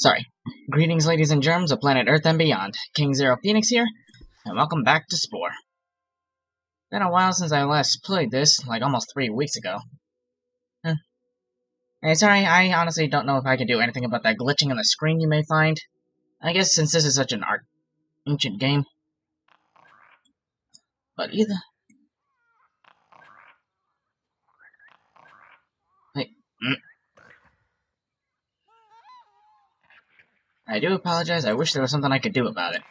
Sorry. Greetings, ladies and germs of planet Earth and beyond. King Zero Phoenix here, and welcome back to Spore. Been a while since I last played this, like almost 3 weeks ago. Hey, sorry, I honestly don't know if I can do anything about that glitching on the screen you may find. I guess since this is such an ancient game. But either... Hey, I do apologize, I wish there was something I could do about it.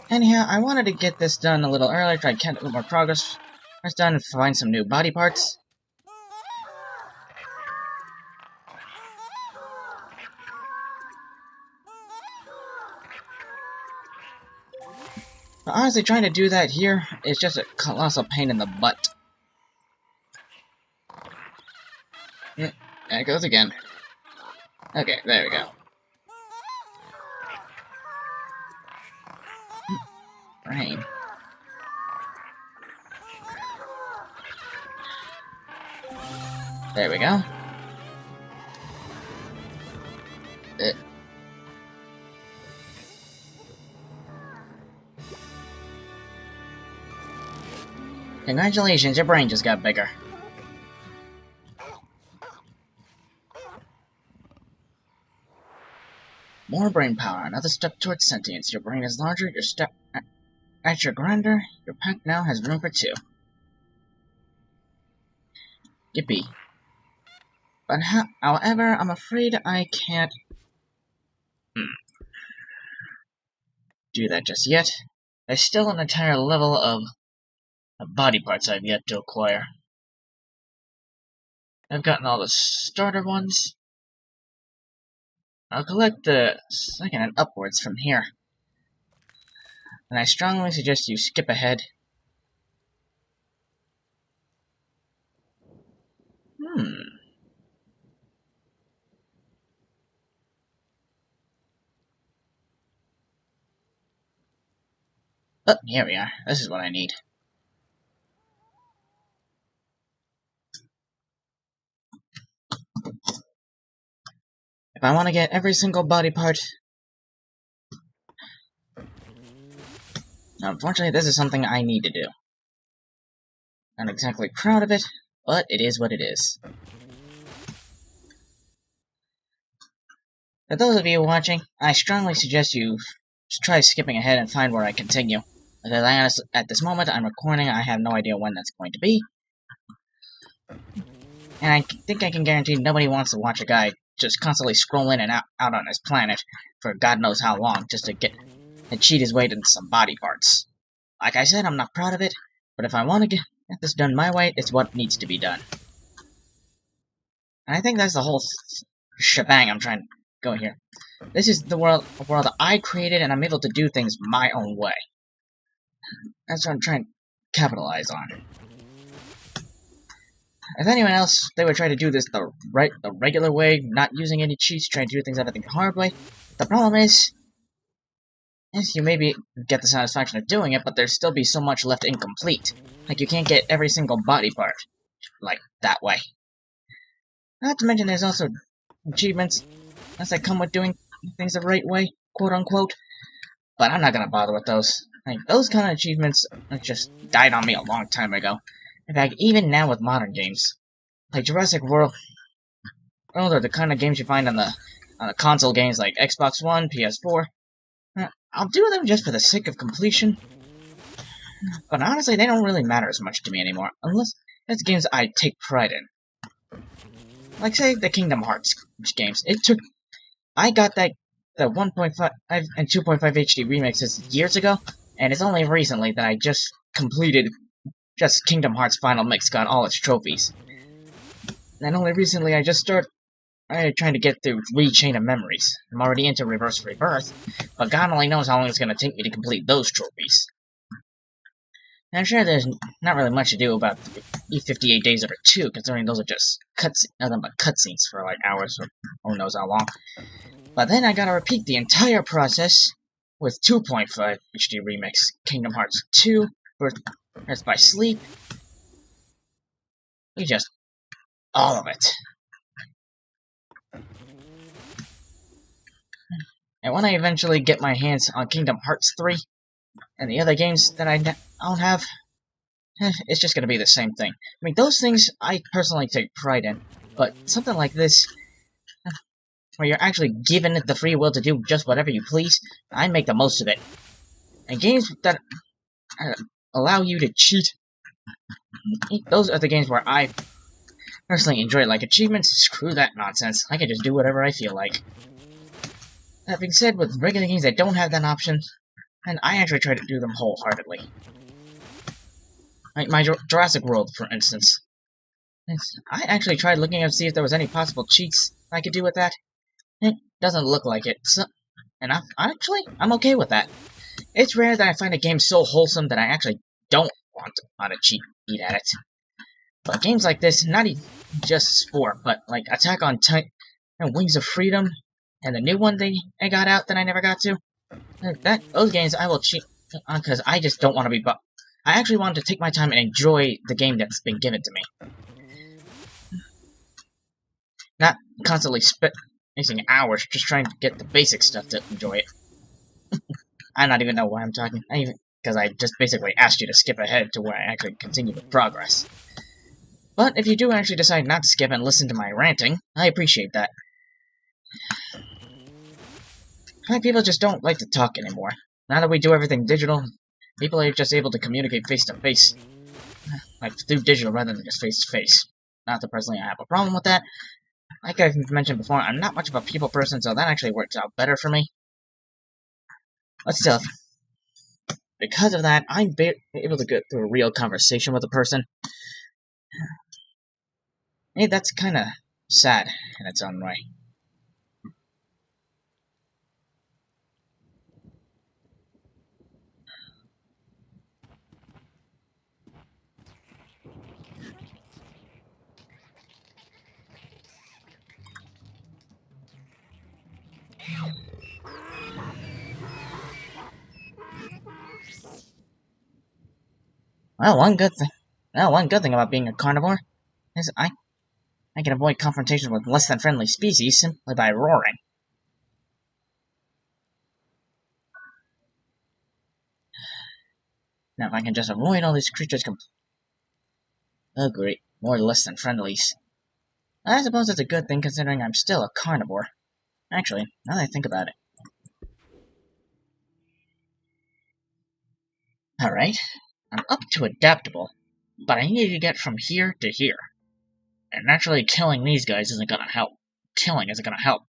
Anyhow, I wanted to get this done a little earlier, try to get a little more progress. First done and find some new body parts. But honestly, trying to do that here is just a colossal pain in the butt. Yeah, there it goes again. Okay, there we go. Rain. There we go. Congratulations, your brain just got bigger. More brain power, another step towards sentience. Your brain is larger, your step at your grander, your pack now has room for 2. Yippee. But however, I'm afraid I can't do that just yet. There's still an entire level of body parts I've yet to acquire. I've gotten all the starter ones. I'll collect the second and upwards from here. And I strongly suggest you skip ahead. Oh, here we are. This is what I need. If I want to get every single body part... Unfortunately, this is something I need to do. Not exactly proud of it, but it is what it is. For those of you watching, I strongly suggest you try skipping ahead and find where I continue. Because at this moment I'm recording, I have no idea when that's going to be. And I think I can guarantee nobody wants to watch a guy just constantly scroll in and out on his planet for God knows how long just to cheat his way into some body parts. Like I said, I'm not proud of it, but if I want to get this done my way, it's what needs to be done. And I think that's the whole shebang I'm trying to go here. This is the world that I created, and I'm able to do things my own way. That's what I'm trying to capitalize on. If anyone else, they would try to do this the regular way, not using any cheats, trying to do things everything the hard way. The problem is, yes, you maybe get the satisfaction of doing it, but there'd still be so much left incomplete. Like, you can't get every single body part, like, that way. Not to mention there's also achievements that come with doing things the right way, quote-unquote. But I'm not gonna bother with those. Like, those kind of achievements just died on me a long time ago. In fact, even now with modern games, like Jurassic World, or the kind of games you find on the console games like Xbox One, PS4, I'll do them just for the sake of completion. But honestly, they don't really matter as much to me anymore, unless it's games I take pride in. Like, say, the Kingdom Hearts games. I got the 1.5 and 2.5 HD remixes years ago, and it's only recently that I just completed Kingdom Hearts Final Mix, got all its trophies. And only recently I just started trying to get through Chain of Memories. I'm already into Reverse Rebirth, but God only knows how long it's going to take me to complete those trophies. And I'm sure there's not really much to do about the 58 Days Over 2, considering those are just nothing but cutscenes for like hours or who knows how long. But then I gotta repeat the entire process with 2.5 HD Remix Kingdom Hearts 2 first by sleep. You just all of it. And when I eventually get my hands on Kingdom Hearts 3 and the other games that I don't have, it's just gonna be the same thing. I mean, those things I personally take pride in, but something like this, where you're actually given the free will to do just whatever you please, I make the most of it. And games that allow you to cheat, those are the games where I personally enjoy it. Like achievements, screw that nonsense. I can just do whatever I feel like. That being said, with regular games that don't have that option, and I actually try to do them wholeheartedly. Like my Jurassic World, for instance. I actually tried looking up to see if there was any possible cheats I could do with that. It doesn't look like it, so, and I'm okay with that. It's rare that I find a game so wholesome that I actually don't want to cheat at it. But games like this, not even just Spore, but like Attack on Titan and Wings of Freedom, and the new one they got out that I never got to, those games I will cheat on because I just don't want to be I actually want to take my time and enjoy the game that's been given to me. Not constantly spacing hours just trying to get the basic stuff to enjoy it. I don't even know why I'm talking. Because I just basically asked you to skip ahead to where I actually continue with progress. But if you do actually decide not to skip and listen to my ranting, I appreciate that. People just don't like to talk anymore. Now that we do everything digital, people are just able to communicate face-to-face. Like, through digital rather than just face-to-face. Not that personally I have a problem with that. Like I've mentioned before, I'm not much of a people person, so that actually works out better for me. But still, because of that, I'm able to get through a real conversation with a person. Hey, that's kind of sad in its own way. Well, one good thing about being a carnivore is I can avoid confrontation with less than friendly species simply by roaring. Now, if I can just avoid all these creatures oh great, more less than friendlies. I suppose that's a good thing considering I'm still a carnivore. Actually, now that I think about it. Alright, I'm up to adaptable, but I need to get from here to here. And naturally killing these guys isn't gonna help. Killing isn't gonna help.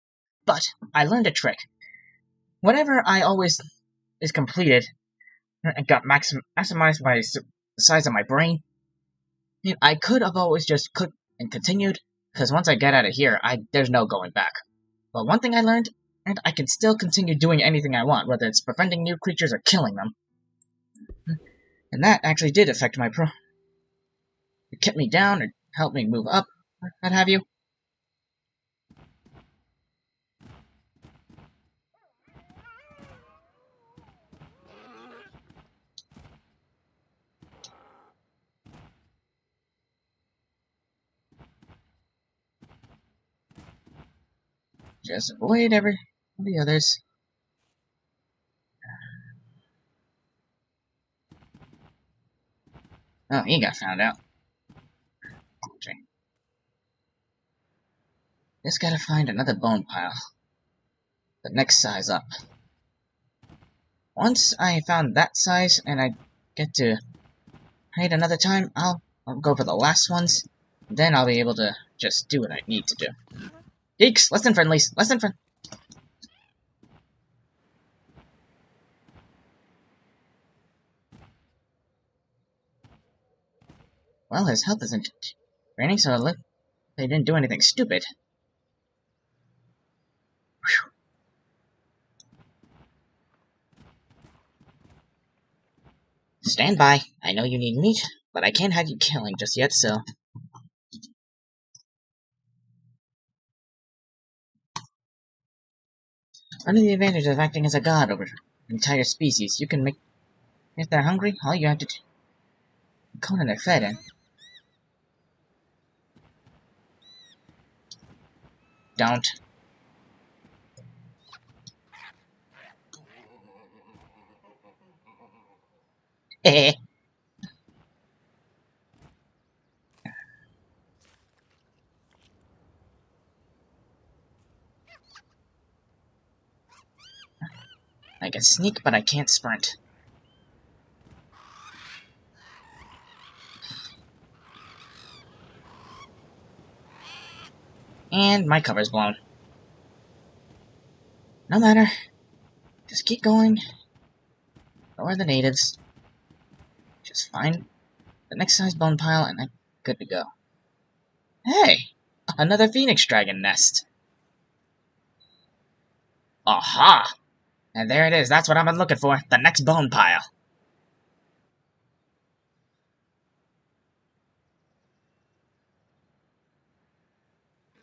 But I learned a trick. Whenever I always is completed and got maximized by the size of my brain, I could have always just clicked and continued, because once I get out of here, there's no going back. But one thing I learned, and I can still continue doing anything I want, whether it's preventing new creatures or killing them. And that actually did affect my It kept me down, or helped me move up, or what have you. Just avoid the others. Oh, he got found out. Okay. Just gotta find another bone pile. The next size up. Once I found that size and I get to hide another time, I'll go for the last ones. Then I'll be able to just do what I need to do. Geeks, less than friendlies, less than friend. Well, his health isn't draining, so they didn't do anything stupid. Whew. Stand by. I know you need meat, but I can't have you killing just yet, so... One of the advantages of acting as a god over an entire species, you can make... If they're hungry, all you have to do... Conan and fed in. Don't. Eh. I can sneak, but I can't sprint. And my cover's blown. No matter. Just keep going. Lower the natives. Just find the next size bone pile, and I'm good to go. Hey! Another phoenix dragon nest. Aha! And there it is. That's what I've been looking for. The next bone pile.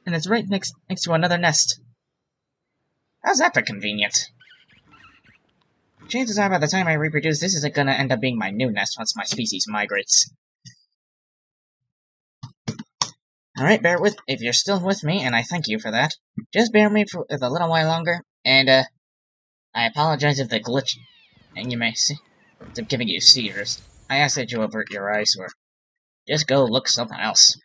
And it's right next to another nest. How's that for convenient? Chances are by the time I reproduce, this isn't gonna end up being my new nest once my species migrates. Alright, bear with, if you're still with me, and I thank you for that, just bear with me for a little while longer, and, I apologize if the glitch, and you may see, it's giving you seizures. I ask that you avert your eyes, or just go look somewhere else.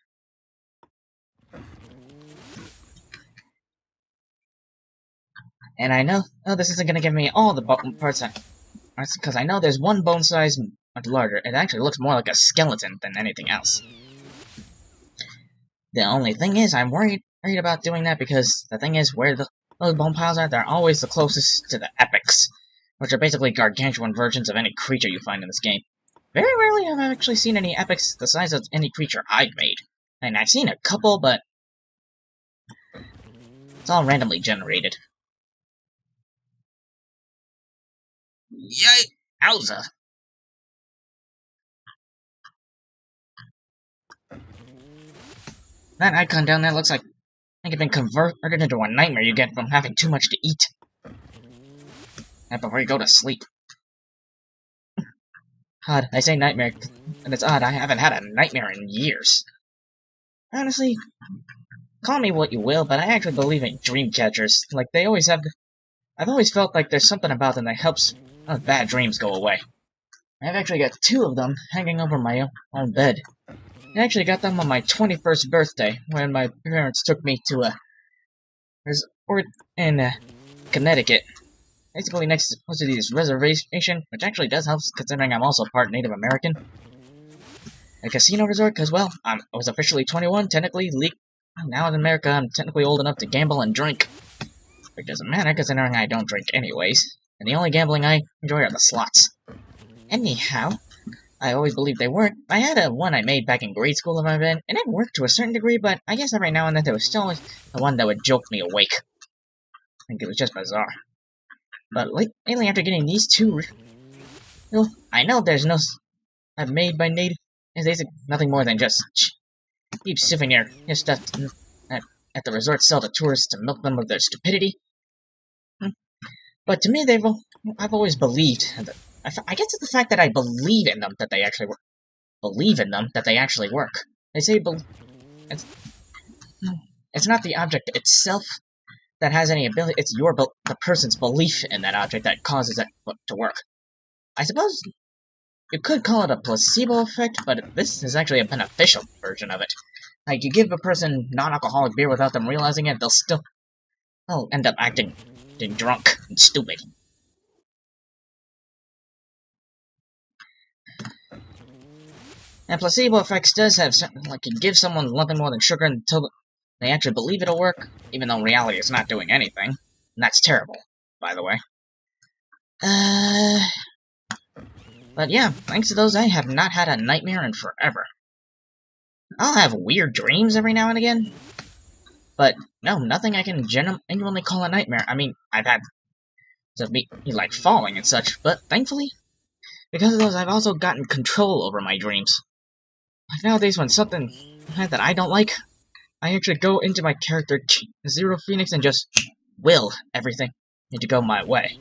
And I know, this isn't gonna give me all the parts, because I know there's one bone size much larger. It actually looks more like a skeleton than anything else. The only thing is, I'm worried about doing that because the thing is, where those bone piles are, they're always the closest to the epics, which are basically gargantuan versions of any creature you find in this game. Very rarely have I actually seen any epics the size of any creature I've made. And I've seen a couple, but it's all randomly generated. Yay! Owza! That icon down there looks like it's been converted into a nightmare you get from having too much to eat. And before you go to sleep. Odd, I say nightmare, and it's odd, I haven't had a nightmare in years. Honestly, call me what you will, but I actually believe in dream catchers. Like, they always have... I've always felt like there's something about them that helps bad dreams go away. I've actually got 2 of them hanging over my own bed. I actually got them on my 21st birthday, when my parents took me to a resort in Connecticut. Basically next to this reservation, which actually does help considering I'm also part Native American. A casino resort, because, well, I was officially 21, technically legal. Now in America, I'm technically old enough to gamble and drink. Which doesn't matter, considering I don't drink anyways. And the only gambling I enjoy are the slots. Anyhow, I always believed they worked. I had one I made back in grade school, if I've been, and it worked to a certain degree, but I guess every now and then there was still always the one that would jolt me awake. I think it was just bizarre. But lately, after getting these 2, well, I know there's no I've made by native. It's nothing more than just cheap souvenir stuff at the resort sell to tourists to milk them of their stupidity. But to me, I've always believed that. I guess it's the fact that I believe in them that they actually work. Believe in them that they actually work. They say it's not the object itself that has any ability. It's the person's belief in that object that causes it to work. I suppose you could call it a placebo effect, but this is actually a beneficial version of it. Like, you give a person non-alcoholic beer without them realizing it, they'll end up acting drunk and stupid. And placebo effects does have certain, like, it gives someone nothing more than sugar until they actually believe it'll work, even though in reality it's not doing anything. And that's terrible, by the way. But yeah, thanks to those, I have not had a nightmare in forever. I'll have weird dreams every now and again, but no, nothing I can genuinely call a nightmare. I mean, I've had to be like falling and such, but thankfully, because of those, I've also gotten control over my dreams. Like nowadays, when something that I don't like, I actually go into my character Zero Phoenix and just will everything to go my way.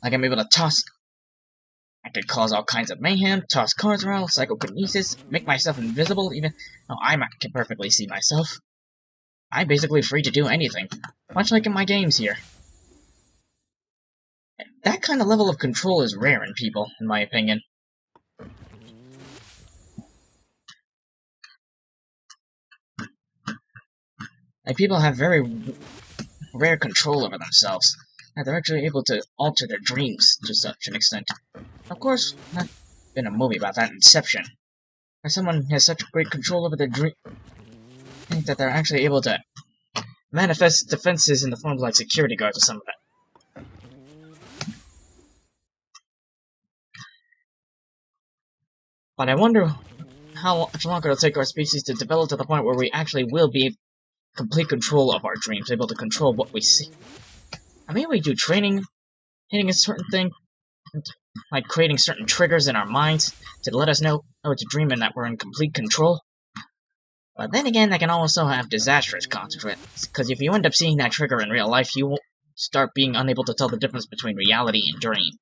Like I'm able to toss I could cause all kinds of mayhem, toss cards around, psychokinesis, make myself invisible, even though I can perfectly see myself. I'm basically free to do anything, much like in my games here. That kind of level of control is rare in people, in my opinion. Like, people have very rare control over themselves, and they're actually able to alter their dreams to such an extent. Of course, not been a movie about that, Inception, where someone has such great control over their dream that they're actually able to manifest defenses in the form of like security guards or something. But I wonder how much longer it'll take our species to develop to the point where we actually will be in complete control of our dreams, able to control what we see. I mean, we do training, hitting a certain thing, like creating certain triggers in our minds to let us know it's a dream and that we're in complete control. But then again, that can also have disastrous consequences, because if you end up seeing that trigger in real life, you will start being unable to tell the difference between reality and dream.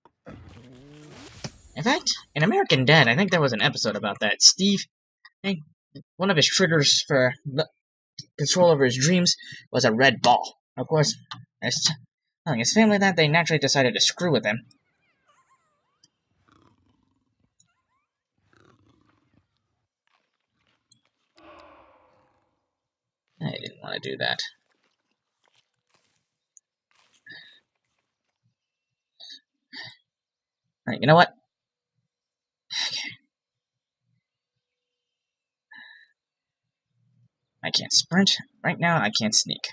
In fact, in American Dad, I think there was an episode about that. Steve, I think one of his triggers for control over his dreams was a red ball. Of course, telling his family that, they naturally decided to screw with him. I didn't want to do that. Alright, you know what? I can't sprint. Right now, I can't sneak.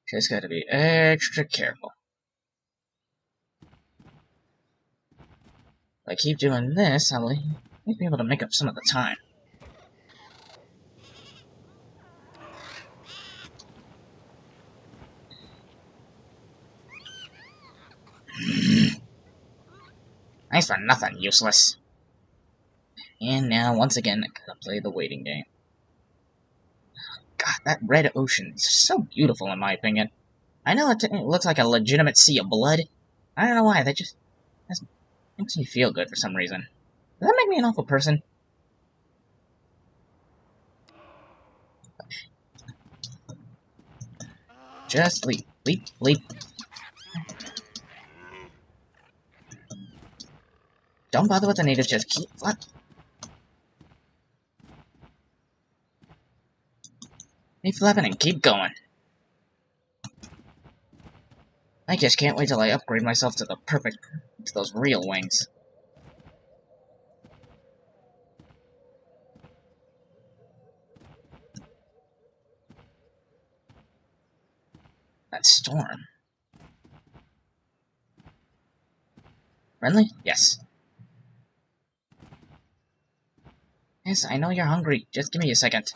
Just gotta be extra careful. If I keep doing this, I'll be able to make up some of the time. Nice for nothing, useless. And now, once again, I gotta play the waiting game. God, that red ocean is so beautiful, in my opinion. I know it looks like a legitimate sea of blood. I don't know why, that makes me feel good for some reason. Does that make me an awful person? Just leap, leap, leap. Don't bother with the natives, just keep flat. Keep flapping and keep going. I just can't wait till I upgrade myself to those real wings. That storm. Friendly? Yes. Yes, I know you're hungry. Just give me a second.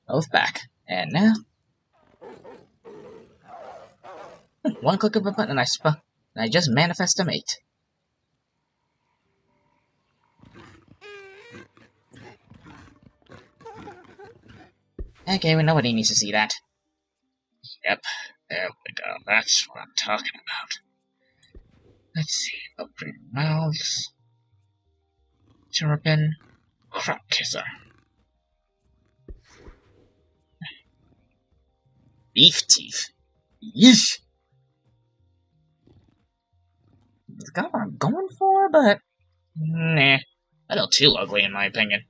Both back. And now... one click of a button and I just manifest a mate. Okay, well, nobody needs to see that. Yep, there we go. That's what I'm talking about. Let's see. Upgrade mouths. Terrapin. Crop kisser. Beef teeth. Yeesh. It's kind of what I'm going for, but... nah. A little too ugly, in my opinion.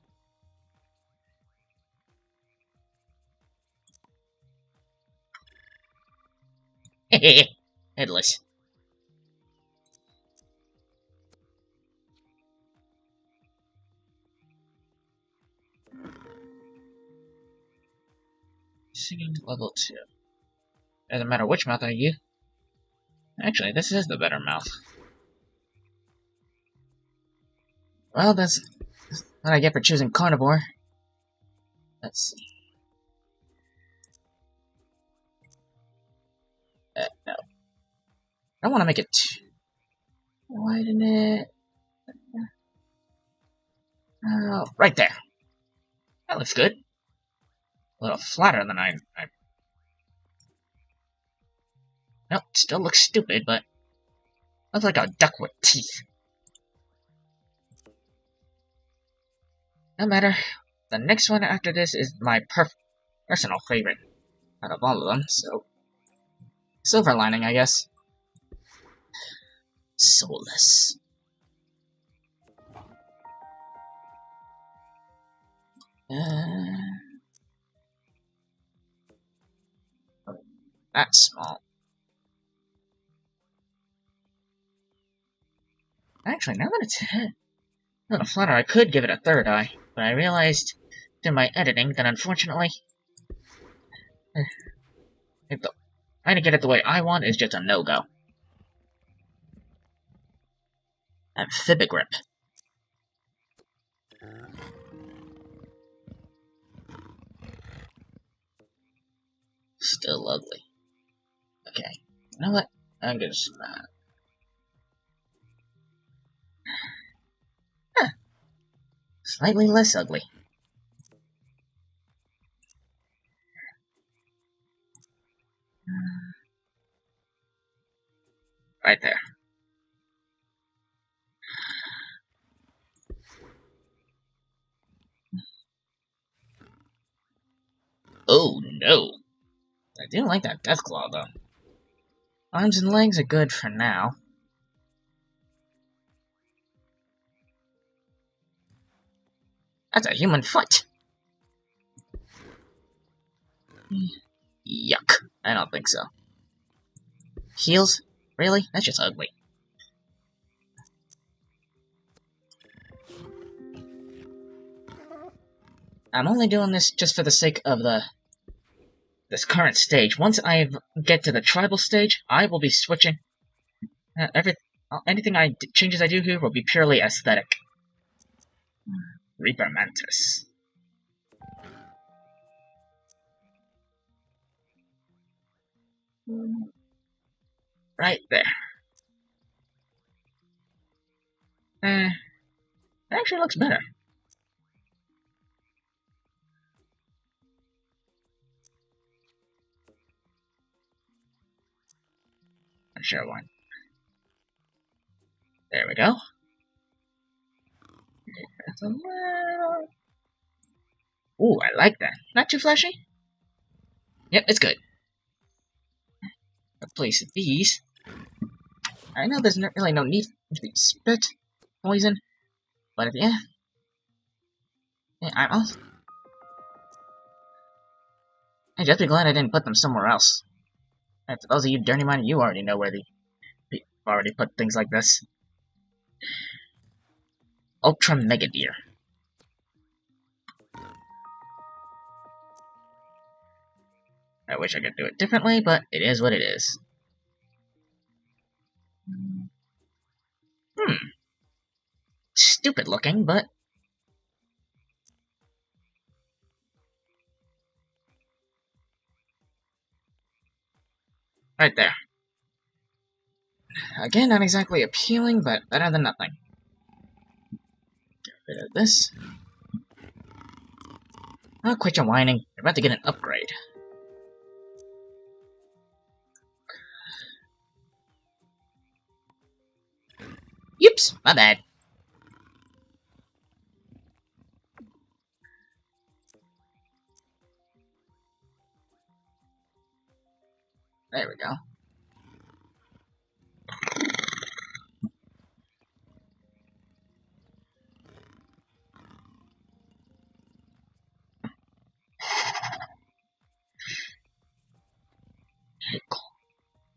Hehehe. Headless. Singing level 2. Doesn't matter which mouth I use. Actually, this is the better mouth. Well, that's what I get for choosing carnivore. Let's see. I don't want to make it widen it. Right there. That looks good. A little flatter than I Nope, still looks stupid, but looks like a duck with teeth. No matter. The next one after this is my personal favorite out of all of them, so silver lining, I guess. Soulless. That's small. Actually, now that it's a little flatter, I could give it a third eye, but I realized through my editing that unfortunately, trying to get it the way I want is just a no-go. Amphibigrip. Still ugly. Okay, you know what? I'm gonna just... slightly less ugly. Right there. Oh no! I do like that Deathclaw though. Arms and legs are good for now. That's a human foot! Yuck. I don't think so. Heels? Really? That's just ugly. I'm only doing this just for the sake of this current stage. Once I get to the tribal stage, I will be switching. Anything changes I do here will be purely aesthetic. Reaper Mantis. Right there. It actually looks better. I'm sure one. There we go. That's a little... Ooh, I like that. Not too flashy? Yep, it's good. Replace these. I know there's really no need to be spit poison, but if yeah, I'll just be glad I didn't put them somewhere else. And for those of you dirty minded, you already know where the already put things like this. Ultra Mega Deer. I wish I could do it differently, but it is what it is. Stupid looking, but... right there. Again, not exactly appealing, but better than nothing. Get rid of this. Oh, quit your whining. You're about to get an upgrade. Oops, my bad. There we go.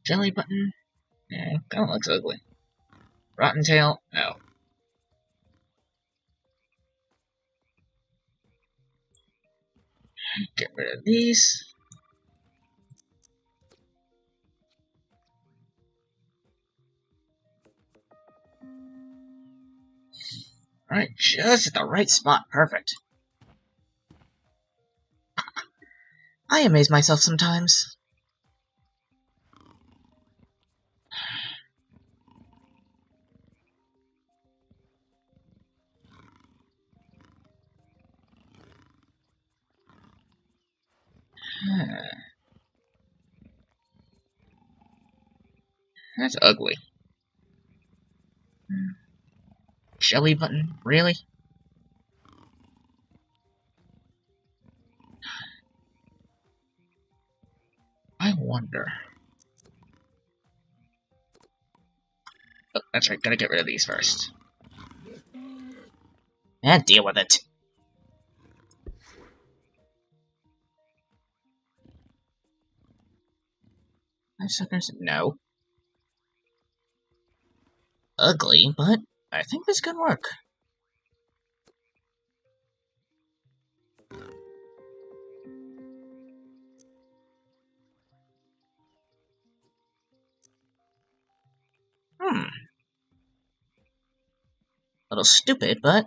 Jelly button? Yeah, kinda looks ugly. Rotten tail? No. Get rid of these. Alright, just at the right spot. Perfect. I amaze myself sometimes. That's ugly. Shelly button? Really? I wonder. Oh, that's right, gotta get rid of these first. And deal with it. Suckers? No. Ugly, but I think this could work. A little stupid, but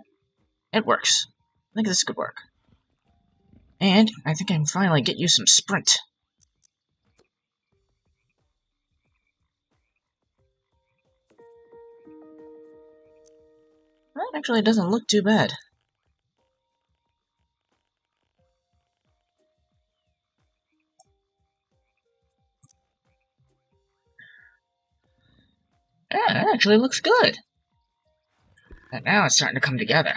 it works. I think this could work. And I think I can finally get you some sprint. That actually doesn't look too bad. Yeah, that actually looks good. And now it's starting to come together.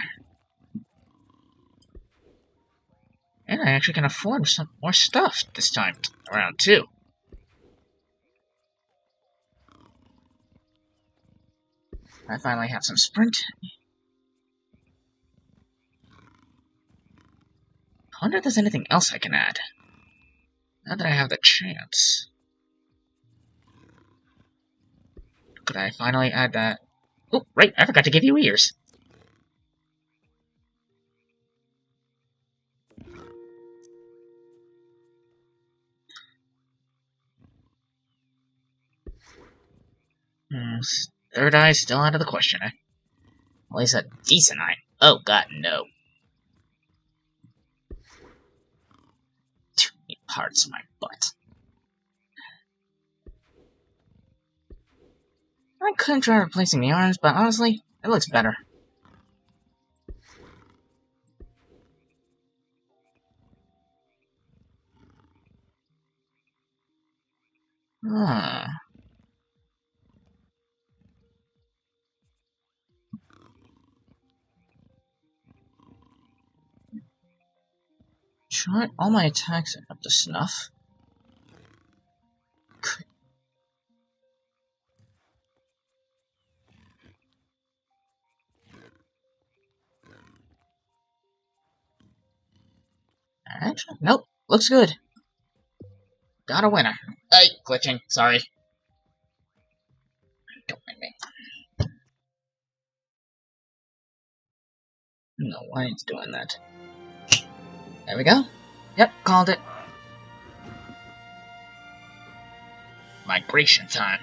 And I actually can afford some more stuff this time around, too. I finally have some sprint. I wonder if there's anything else I can add. Now that I have the chance. Could I finally add that? Oh, right, I forgot to give you ears. Third eye still out of the question, eh? At least a decent eye. Oh god, no. Too many parts of my butt. I could try replacing the arms, but honestly, it looks better. Try all my attacks up to snuff. Actually, nope. Looks good. Got a winner. Hey, glitching. Sorry. Don't mind me. No, why it's doing that. There we go. Yep, called it. Migration time.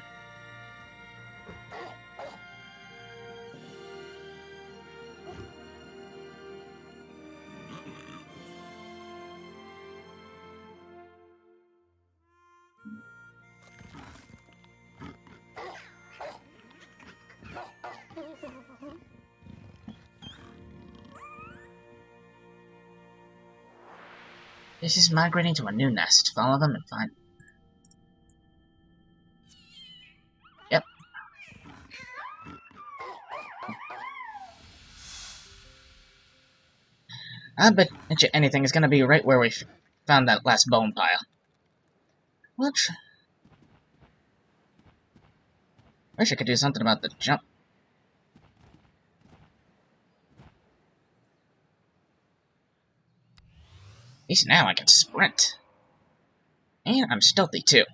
This is migrating to a new nest. Follow them and find... Yep. I bet you anything is gonna be right where we found that last bone pile. What? Wish I could do something about the jump. At least now I can sprint. And I'm stealthy too.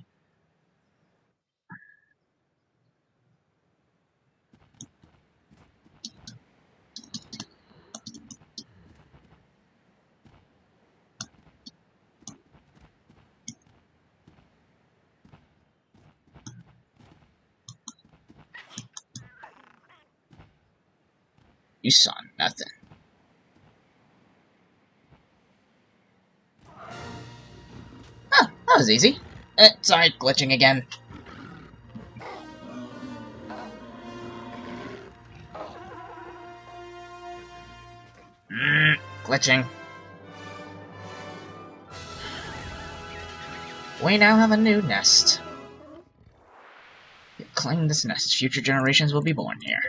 You saw nothing. Oh, that was easy. Sorry, glitching again. Glitching. We now have a new nest. Claim this nest. Future generations will be born here.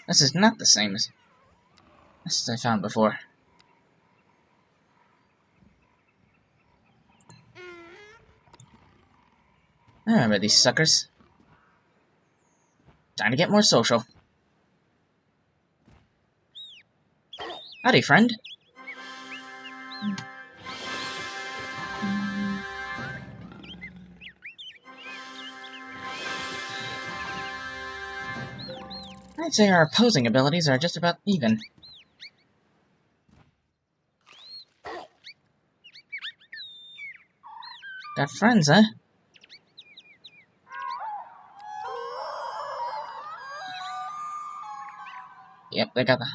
This is not the same as nests I found before. I remember these suckers. Time to get more social. Howdy, friend. I'd say our opposing abilities are just about even. Got friends, huh? Yep, they got the...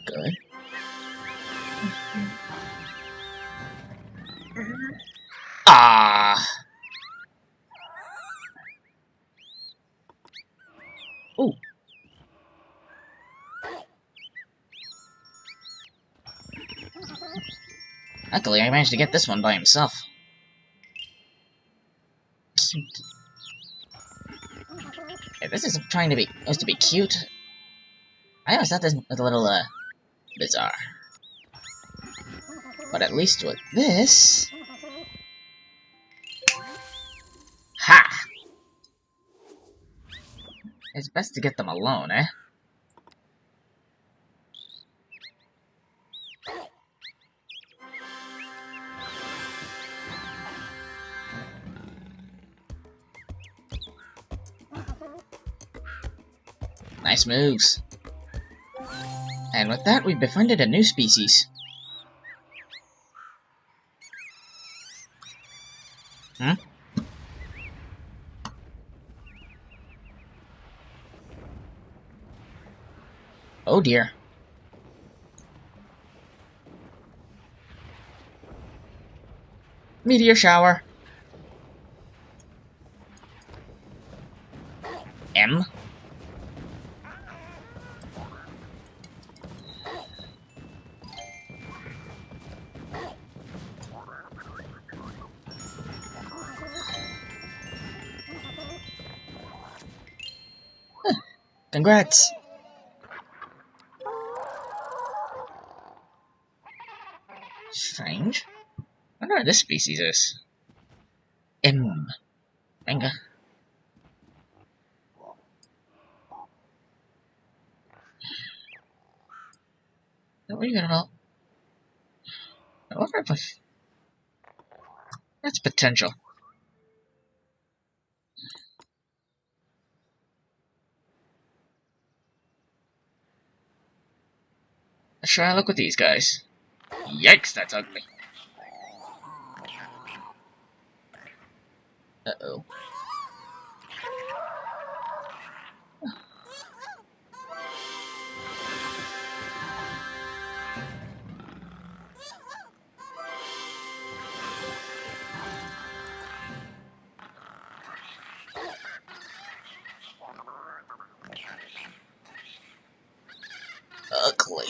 Good. Ah. Ooh. Luckily, I managed to get this one by himself. Cute. If this isn't trying to be supposed to be cute, I always thought this was a little bizarre. But at least with this, ha! It's best to get them alone, eh? Nice moves. And with that, we've befriended a new species. Hmm? Oh dear. Meteor shower. M. Congrats. Strange. I wonder what this species is. M. Manga. What are you gonna about? I wonder if that's potential. Let's try a look with these guys. Yikes, that's ugly. Uh-oh. Ugly.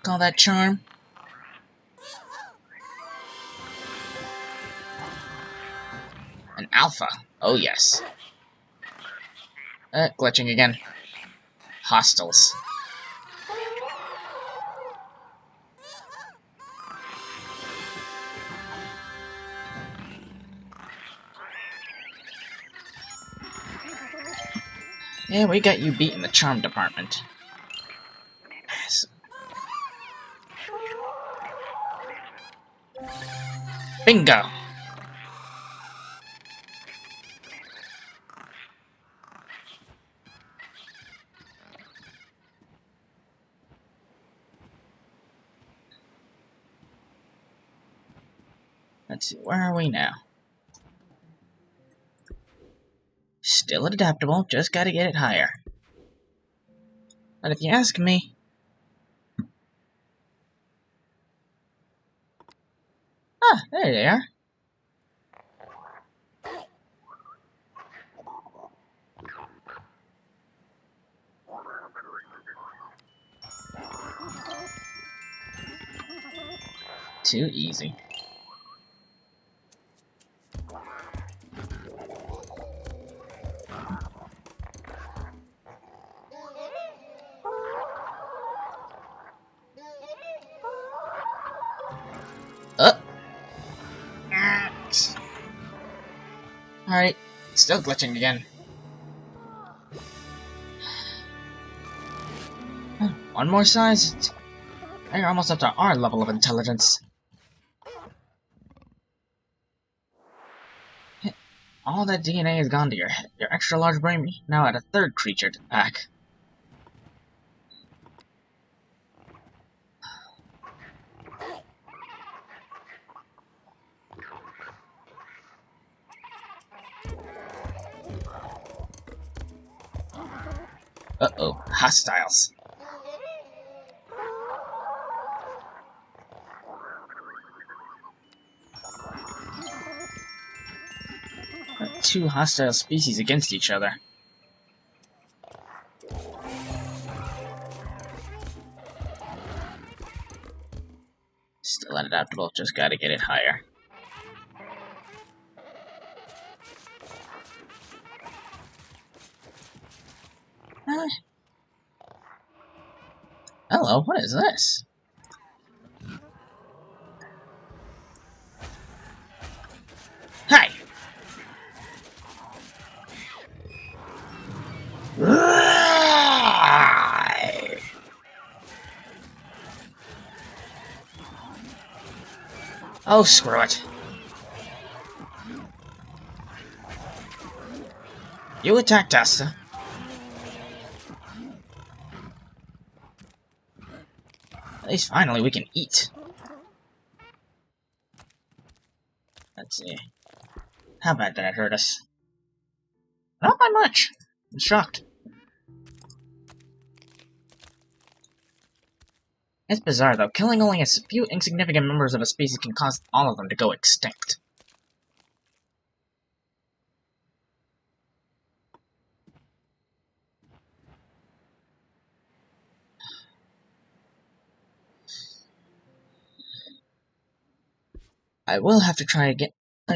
Call that charm? An alpha. Oh yes. Glitching again. Hostiles. Yeah, we got you beat in the charm department. Bingo! Let's see, where are we now? Still adaptable, just gotta get it higher. But if you ask me... Ah, there they are. Too easy. Alright, still glitching again. One more size. You're almost up to our level of intelligence. All that DNA has gone to your extra large brain. Now add a third creature to the pack. Uh-oh, hostiles. Two hostile species against each other. Still unadaptable, just gotta get it higher. Hello, what is this? Hi! Oh, screw it. You attacked us. At least finally we can eat. Let's see. How bad did it hurt us? Not by much. I'm shocked. It's bizarre, though. Killing only a few insignificant members of a species can cause all of them to go extinct. I will have to try again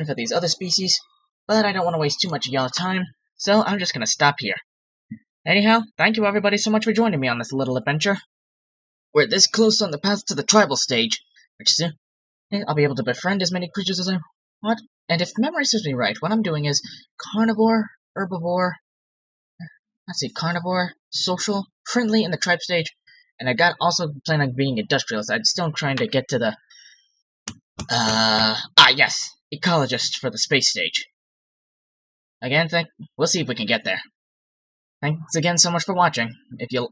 for these other species, but I don't want to waste too much of y'all's time, so I'm just gonna stop here. Anyhow, thank you everybody so much for joining me on this little adventure. We're this close on the path to the tribal stage, which soon I'll be able to befriend as many creatures as I want. And if memory serves me right, what I'm doing is carnivore, herbivore, let's see, carnivore, social, friendly in the tribe stage, and I got also plan on being industrialist. I'm still trying to get to the yes, ecologist for the space stage. Again, we'll see if we can get there. Thanks again so much for watching. If you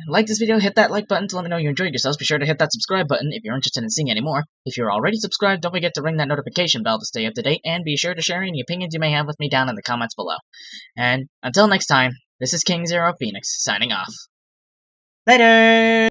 like this video, hit that like button to let me know you enjoyed yourselves. Be sure to hit that subscribe button if you're interested in seeing any more. If you're already subscribed, don't forget to ring that notification bell to stay up to date, and be sure to share any opinions you may have with me down in the comments below. And until next time, this is King Zero Phoenix, signing off. Later!